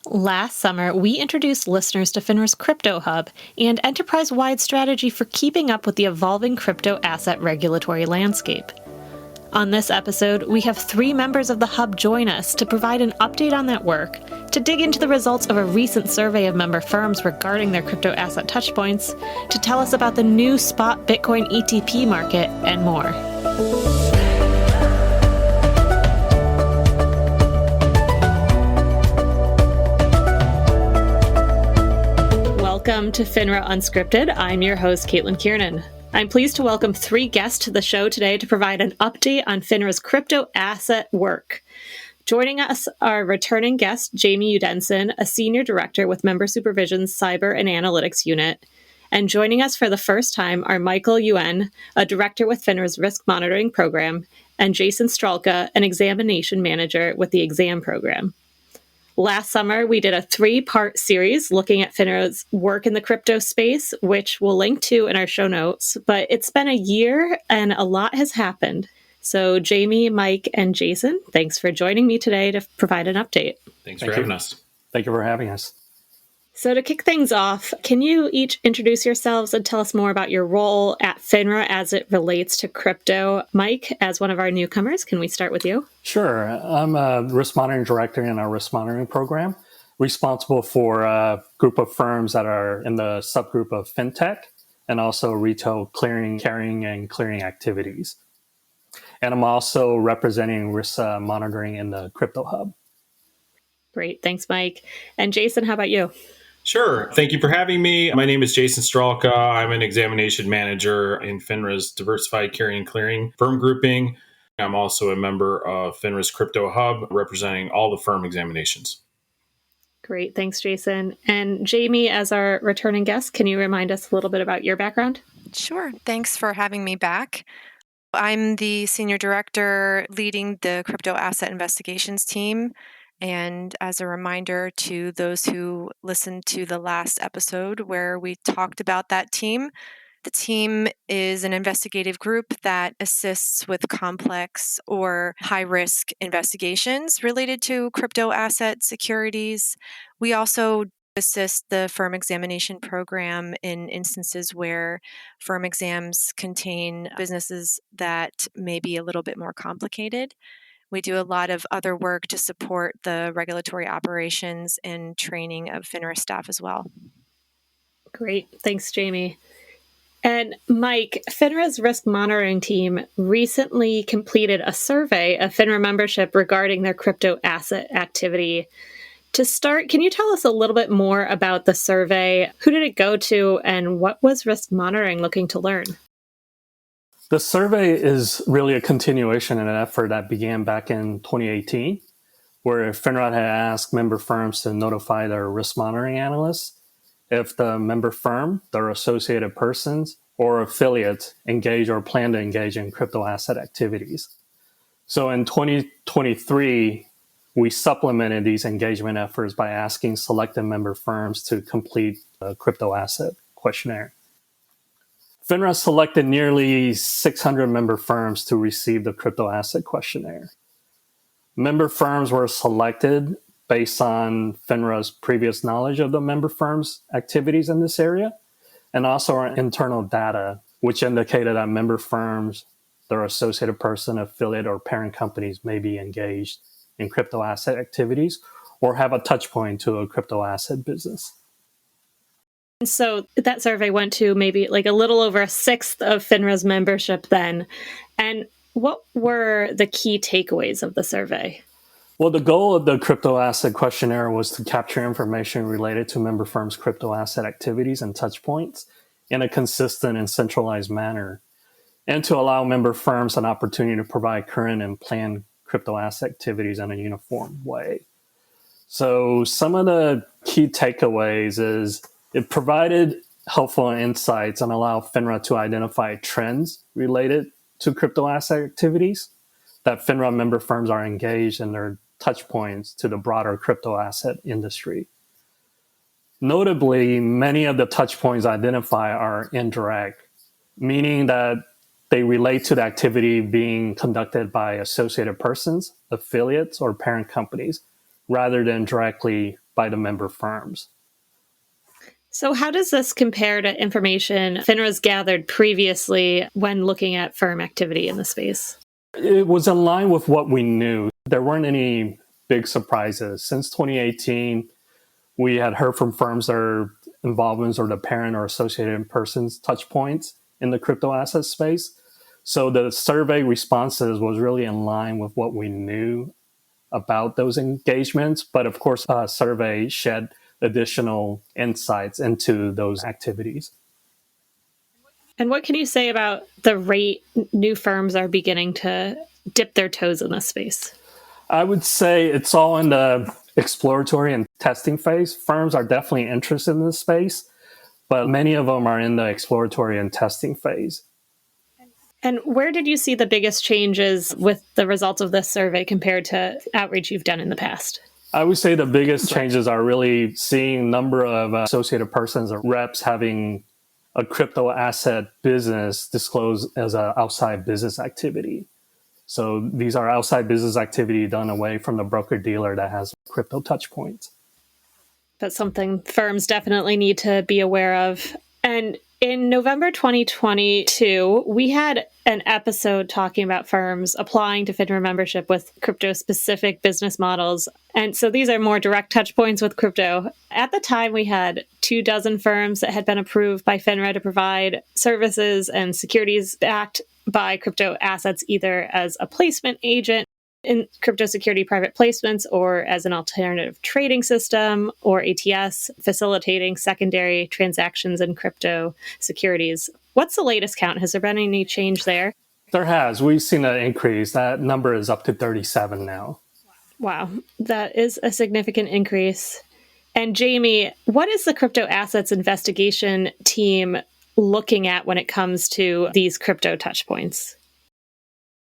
Last summer, we introduced listeners to FINRA's Crypto Hub and enterprise-wide strategy for keeping up with the evolving crypto asset regulatory landscape. On this episode, we have 3 members of the Hub join us to provide an update on that work, to dig into the results of a recent survey of member firms regarding their crypto asset touchpoints, to tell us about the new spot Bitcoin ETP market, and more. Welcome to FINRA Unscripted. I'm your host, Caitlin Kiernan. I'm pleased to welcome 3 guests to the show today to provide an update on FINRA's crypto asset work. Joining us are returning guest Jamie Udinson, a senior director with Member Supervision's Cyber and Analytics Unit. And joining us for the first time are Michael Yuan, a director with FINRA's Risk Monitoring Program, and Jason Stralka, an examination manager with the Exam Program. Last summer, we did a 3-part series looking at FINRA's work in the crypto space, which we'll link to in our show notes. But it's been a year and a lot has happened. So Jamie, Mike, and Jason, thanks for joining me today to provide an update. Thanks for having us. Thank you for having us. So to kick things off, can you each introduce yourselves and tell us more about your role at FINRA as it relates to crypto? Mike, as one of our newcomers, can we start with you? Sure. I'm a risk monitoring director in our risk monitoring program, responsible for a group of firms that are in the subgroup of fintech and also retail clearing, carrying, and clearing activities. And I'm also representing risk monitoring in the Crypto Hub. Great. Thanks, Mike. And Jason, how about you? Sure. Thank you for having me. My name is Jason Stralka. I'm an examination manager in FINRA's Diversified Carrying and Clearing firm grouping. I'm also a member of FINRA's Crypto Hub, representing all the firm examinations. Great. Thanks, Jason. And Jamie, as our returning guest, can you remind us a little bit about your background? Sure. Thanks for having me back. I'm the senior director leading the crypto asset investigations team. And as a reminder to those who listened to the last episode where we talked about that team, the team is an investigative group that assists with complex or high-risk investigations related to crypto asset securities. We also assist the firm examination program in instances where firm exams contain businesses that may be a little bit more complicated. We do a lot of other work to support the regulatory operations and training of FINRA staff as well. Great. Thanks, Jamie. And Mike, FINRA's risk monitoring team recently completed a survey of FINRA membership regarding their crypto asset activity. To start, can you tell us a little bit more about the survey? Who did it go to, and what was risk monitoring looking to learn? The survey is really a continuation of an effort that began back in 2018, where FINRA had asked member firms to notify their risk monitoring analysts if the member firm, their associated persons, or affiliates engage or plan to engage in crypto asset activities. So in 2023, we supplemented these engagement efforts by asking selected member firms to complete a crypto asset questionnaire. FINRA selected nearly 600 member firms to receive the crypto asset questionnaire. Member firms were selected based on FINRA's previous knowledge of the member firms' activities in this area, and also our internal data, which indicated that member firms, their associated person, affiliate, or parent companies may be engaged in crypto asset activities or have a touch point to a crypto asset business. So that survey went to maybe like a little over a sixth of FINRA's membership then. And what were the key takeaways of the survey? Well, the goal of the crypto asset questionnaire was to capture information related to member firms' crypto asset activities and touch points in a consistent and centralized manner, and to allow member firms an opportunity to provide current and planned crypto asset activities in a uniform way. So some of the key takeaways is it provided helpful insights and allowed FINRA to identify trends related to crypto asset activities that FINRA member firms are engaged in their touch points to the broader crypto asset industry. Notably, many of the touch points identified are indirect, meaning that they relate to the activity being conducted by associated persons, affiliates, or parent companies, rather than directly by the member firms. So how does this compare to information FINRA's gathered previously when looking at firm activity in the space? It was in line with what we knew. There weren't any big surprises. Since 2018, we had heard from firms their involvements or the parent or associated persons touch points in the crypto asset space. So the survey responses was really in line with what we knew about those engagements. But of course, a survey shed additional insights into those activities. And what can you say about the rate new firms are beginning to dip their toes in this space? I would say it's all in the exploratory and testing phase. Firms are definitely interested in this space, but many of them are in the exploratory and testing phase. And where did you see the biggest changes with the results of this survey compared to outreach you've done in the past? I would say the biggest changes are really seeing number of associated persons or reps having a crypto asset business disclosed as an outside business activity. So these are outside business activity done away from the broker dealer that has crypto touch points. That's something firms definitely need to be aware of. And in November 2022, we had an episode talking about firms applying to FINRA membership with crypto-specific business models. And so these are more direct touch points with crypto. At the time, we had 24 firms that had been approved by FINRA to provide services and securities backed by crypto assets, either as a placement agent in crypto security private placements or as an alternative trading system or ATS, facilitating secondary transactions in crypto securities. What's the latest count? Has there been any change there? There has. We've seen an increase. That number is up to 37 now. Wow, that is a significant increase. And Jamie, what is the crypto assets investigation team looking at when it comes to these crypto touch points?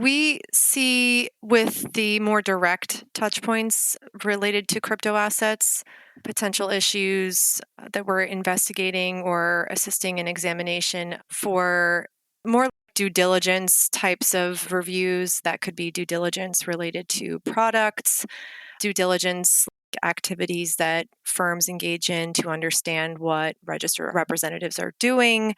We see with the more direct touch points related to crypto assets, potential issues that we're investigating or assisting in examination for more due diligence types of reviews. That could be due diligence related to products, due diligence activities that firms engage in to understand what registered representatives are doing.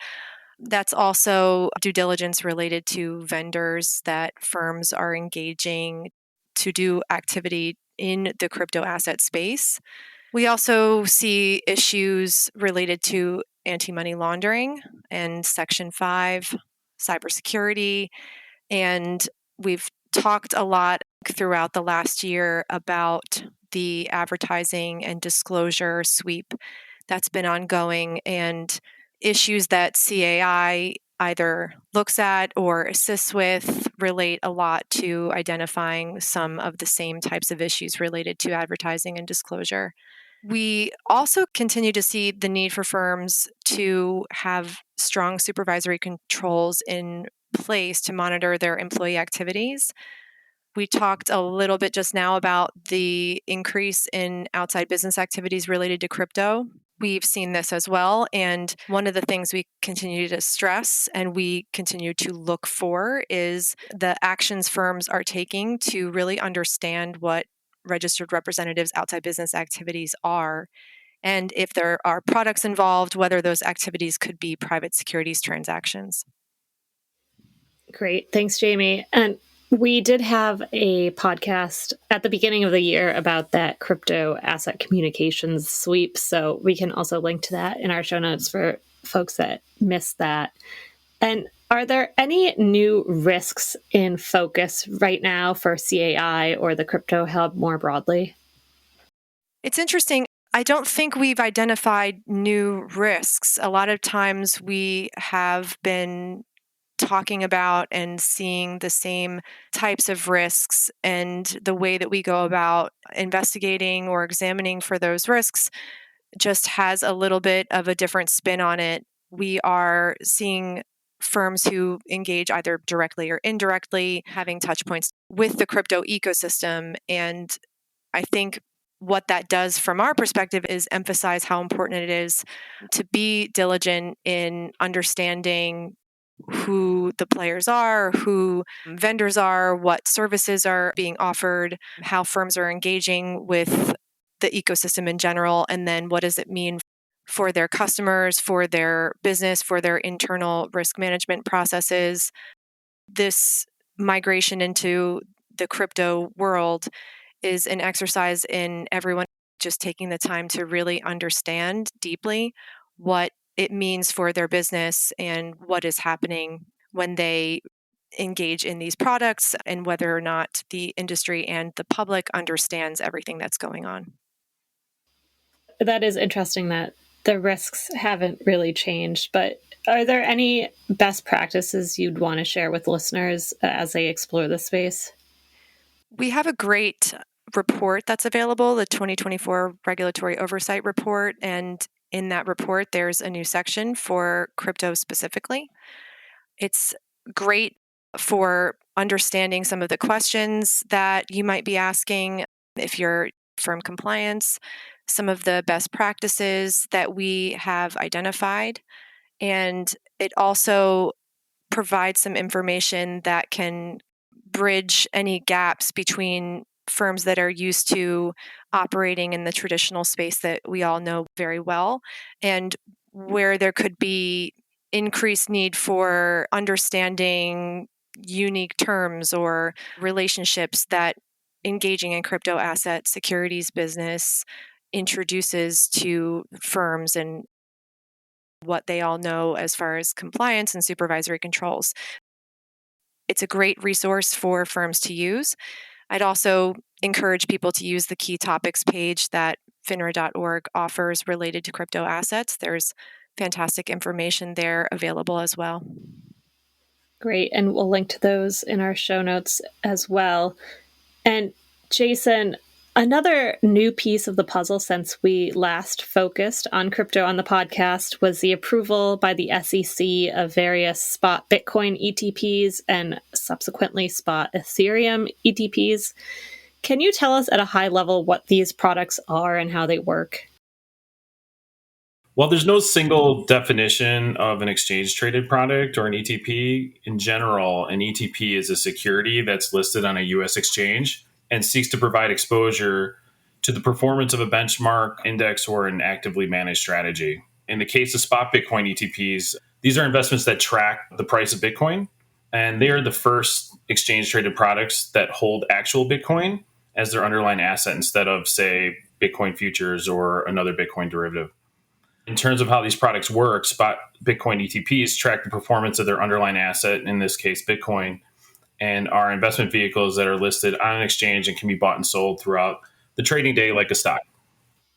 That's also due diligence related to vendors that firms are engaging to do activity in the crypto asset space. We also see issues related to anti-money laundering and Section 5, cybersecurity. And we've talked a lot throughout the last year about the advertising and disclosure sweep that's been ongoing and issues that CAI either looks at or assists with relate a lot to identifying some of the same types of issues related to advertising and disclosure. We also continue to see the need for firms to have strong supervisory controls in place to monitor their employee activities. We talked a little bit just now about the increase in outside business activities related to crypto. We've seen this as well. And one of the things we continue to stress and we continue to look for is the actions firms are taking to really understand what registered representatives' outside business activities are. And if there are products involved, whether those activities could be private securities transactions. Great. Thanks, Jamie. And we did have a podcast at the beginning of the year about that crypto asset communications sweep. So we can also link to that in our show notes for folks that missed that. And are there any new risks in focus right now for CAI or the Crypto Hub more broadly? It's interesting. I don't think we've identified new risks. A lot of times we have been talking about and seeing the same types of risks, and the way that we go about investigating or examining for those risks just has a little bit of a different spin on it. We are seeing firms who engage either directly or indirectly having touch points with the crypto ecosystem. And I think what that does from our perspective is emphasize how important it is to be diligent in understanding who the players are, who vendors are, what services are being offered, how firms are engaging with the ecosystem in general, and then what does it mean for their customers, for their business, for their internal risk management processes. This migration into the crypto world is an exercise in everyone just taking the time to really understand deeply what it means for their business and what is happening when they engage in these products and whether or not the industry and the public understands everything that's going on. That is interesting that the risks haven't really changed, but are there any best practices you'd want to share with listeners as they explore the space? We have a great report that's available, the 2024 Regulatory Oversight Report, and in that report, there's a new section for crypto specifically. It's great for understanding some of the questions that you might be asking if you're firm compliance, some of the best practices that we have identified, and it also provides some information that can bridge any gaps between firms that are used to operating in the traditional space that we all know very well and where there could be increased need for understanding unique terms or relationships that engaging in crypto asset securities business introduces to firms and what they all know as far as compliance and supervisory controls. It's a great resource for firms to use. I'd also encourage people to use the key topics page that FINRA.org offers related to crypto assets. There's fantastic information there available as well. Great. And we'll link to those in our show notes as well. And Jason, another new piece of the puzzle since we last focused on crypto on the podcast was the approval by the SEC of various spot Bitcoin ETPs and subsequently spot Ethereum ETPs. Can you tell us at a high level what these products are and how they work? Well, there's no single definition of an exchange traded product or an ETP. In general, an ETP is a security that's listed on a US exchange and seeks to provide exposure to the performance of a benchmark, index, or an actively managed strategy. In the case of spot Bitcoin ETPs, these are investments that track the price of Bitcoin, and they are the first exchange traded products that hold actual Bitcoin as their underlying asset instead of, say, Bitcoin futures or another Bitcoin derivative. In terms of how these products work, spot Bitcoin ETPs track the performance of their underlying asset, in this case, Bitcoin, and are investment vehicles that are listed on an exchange and can be bought and sold throughout the trading day like a stock.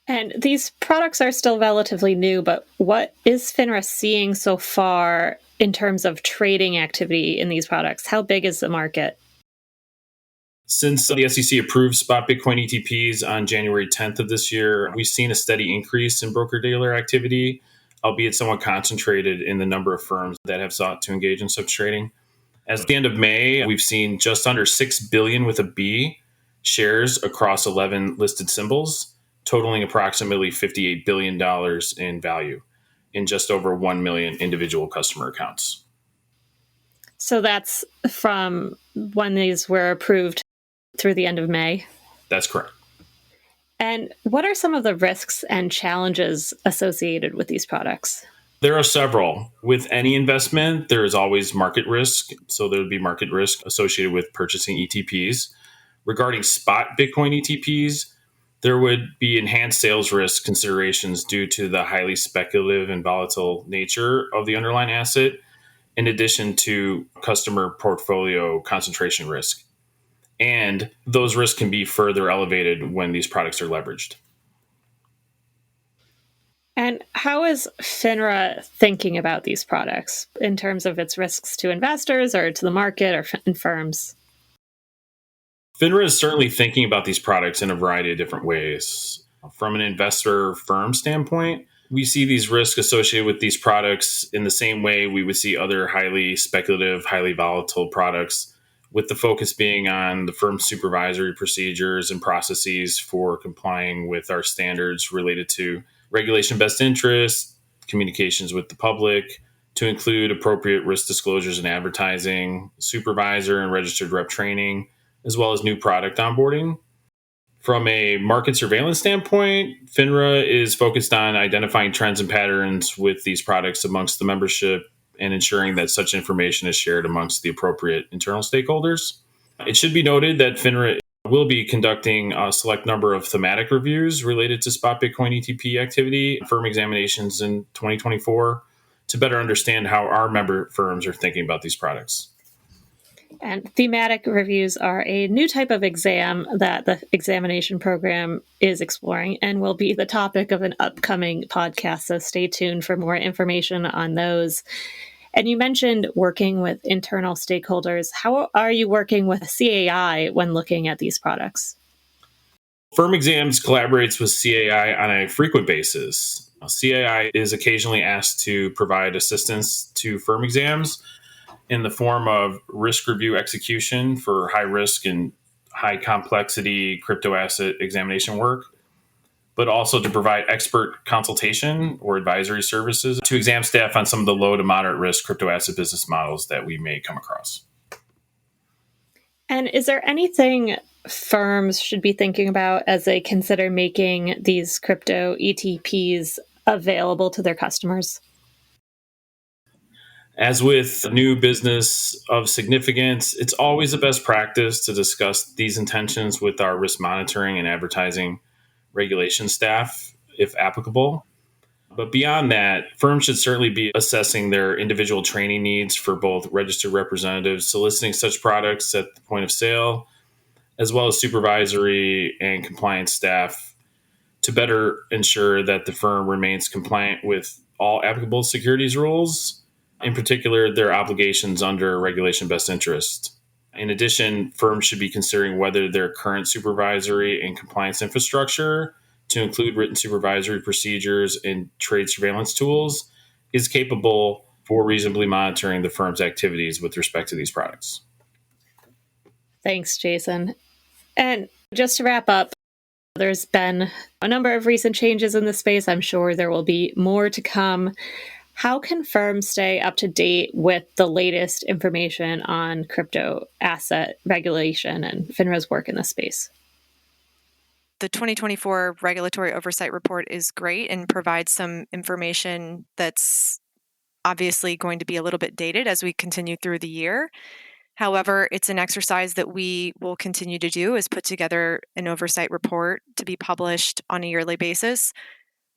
And these products are still relatively new, but what is FINRA seeing so far in terms of trading activity in these products? How big is the market? Since the SEC approved spot Bitcoin ETPs on January 10th of this year, we've seen a steady increase in broker-dealer activity, albeit somewhat concentrated in the number of firms that have sought to engage in such trading. As of the end of May, we've seen just under 6 billion with a B shares across 11 listed symbols, totaling approximately $58 billion in value in just over 1 million individual customer accounts. So that's from when these were approved through the end of May? That's correct. And what are some of the risks and challenges associated with these products? There are several. With any investment, there is always market risk. So there would be market risk associated with purchasing ETPs. Regarding spot Bitcoin ETPs, there would be enhanced sales risk considerations due to the highly speculative and volatile nature of the underlying asset, in addition to customer portfolio concentration risk. And those risks can be further elevated when these products are leveraged. And how is FINRA thinking about these products in terms of its risks to investors or to the market or in firms? FINRA is certainly thinking about these products in a variety of different ways. From an investor firm standpoint, we see these risks associated with these products in the same way we would see other highly speculative, highly volatile products, with the focus being on the firm's supervisory procedures and processes for complying with our standards related to regulation best interest, communications with the public, to include appropriate risk disclosures and advertising, supervisor and registered rep training, as well as new product onboarding. From a market surveillance standpoint, FINRA is focused on identifying trends and patterns with these products amongst the membership and ensuring that such information is shared amongst the appropriate internal stakeholders. It should be noted that FINRA will be conducting a select number of thematic reviews related to spot Bitcoin ETP activity and firm examinations in 2024 to better understand how our member firms are thinking about these products. And thematic reviews are a new type of exam that the examination program is exploring and will be the topic of an upcoming podcast. So stay tuned for more information on those. And you mentioned working with internal stakeholders. How are you working with CAI when looking at these products? Firm Exams collaborates with CAI on a frequent basis. CAI is occasionally asked to provide assistance to Firm Exams in the form of risk review execution for high risk and high complexity crypto asset examination work, but also to provide expert consultation or advisory services to exam staff on some of the low to moderate risk crypto asset business models that we may come across. And is there anything firms should be thinking about as they consider making these crypto ETPs available to their customers? As with new business of significance, it's always the best practice to discuss these intentions with our risk monitoring and advertising regulation staff, if applicable. But beyond that, firms should certainly be assessing their individual training needs for both registered representatives soliciting such products at the point of sale, as well as supervisory and compliance staff to better ensure that the firm remains compliant with all applicable securities rules, in particular, their obligations under Regulation Best Interest. In addition, firms should be considering whether their current supervisory and compliance infrastructure, to include written supervisory procedures and trade surveillance tools, is capable for reasonably monitoring the firm's activities with respect to these products. Thanks, Jason. And just to wrap up, there's been a number of recent changes in the space. I'm sure there will be more to come. How can firms stay up to date with the latest information on crypto asset regulation and FINRA's work in this space? The 2024 regulatory oversight report is great and provides some information that's obviously going to be a little bit dated as we continue through the year. However, it's an exercise that we will continue to do, is put together an oversight report to be published on a yearly basis.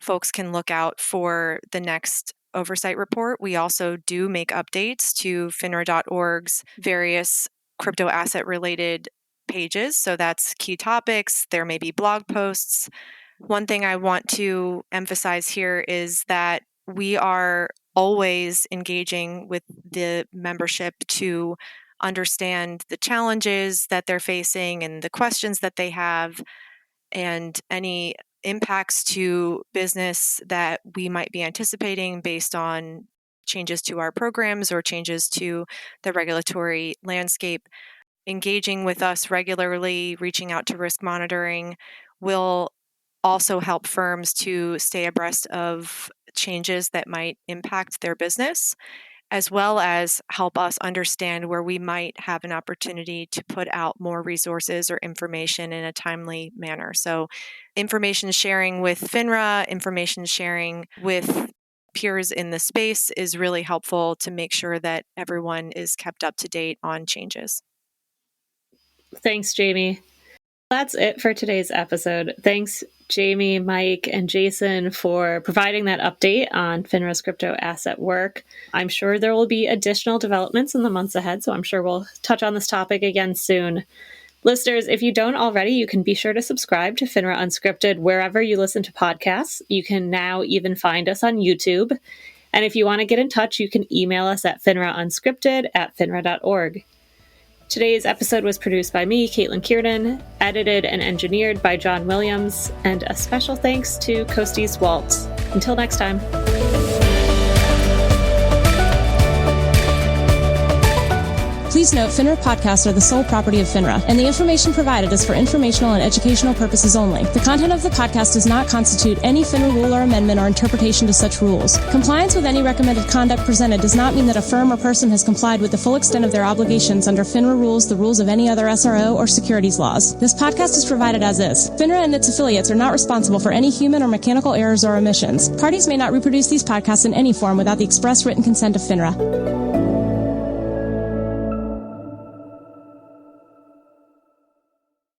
Folks can look out for the next oversight report. We also do make updates to FINRA.org's various crypto asset related pages. So that's key topics. There may be blog posts. One thing I want to emphasize here is that we are always engaging with the membership to understand the challenges that they're facing and the questions that they have and any impacts to business that we might be anticipating based on changes to our programs or changes to the regulatory landscape. Engaging with us regularly, reaching out to risk monitoring will also help firms to stay abreast of changes that might impact their business, as well as help us understand where we might have an opportunity to put out more resources or information in a timely manner. So information sharing with FINRA, information sharing with peers in the space is really helpful to make sure that everyone is kept up to date on changes. Thanks, Jamie. That's it for today's episode. Thanks, Jamie, Mike, and Jason for providing that update on FINRA's crypto asset work. I'm sure there will be additional developments in the months ahead, so I'm sure we'll touch on this topic again soon. Listeners, if you don't already, you can be sure to subscribe to FINRA Unscripted wherever you listen to podcasts. You can now even find us on YouTube. And if you want to get in touch, you can email us at finraunscripted@finra.org. Today's episode was produced by me, Caitlin Kiernan, edited and engineered by John Williams, and a special thanks to Kostis Waltz. Until next time. Please note, FINRA podcasts are the sole property of FINRA, and the information provided is for informational and educational purposes only. The content of the podcast does not constitute any FINRA rule or amendment or interpretation to such rules. Compliance with any recommended conduct presented does not mean that a firm or person has complied with the full extent of their obligations under FINRA rules, the rules of any other SRO, or securities laws. This podcast is provided as is. FINRA and its affiliates are not responsible for any human or mechanical errors or omissions. Parties may not reproduce these podcasts in any form without the express written consent of FINRA.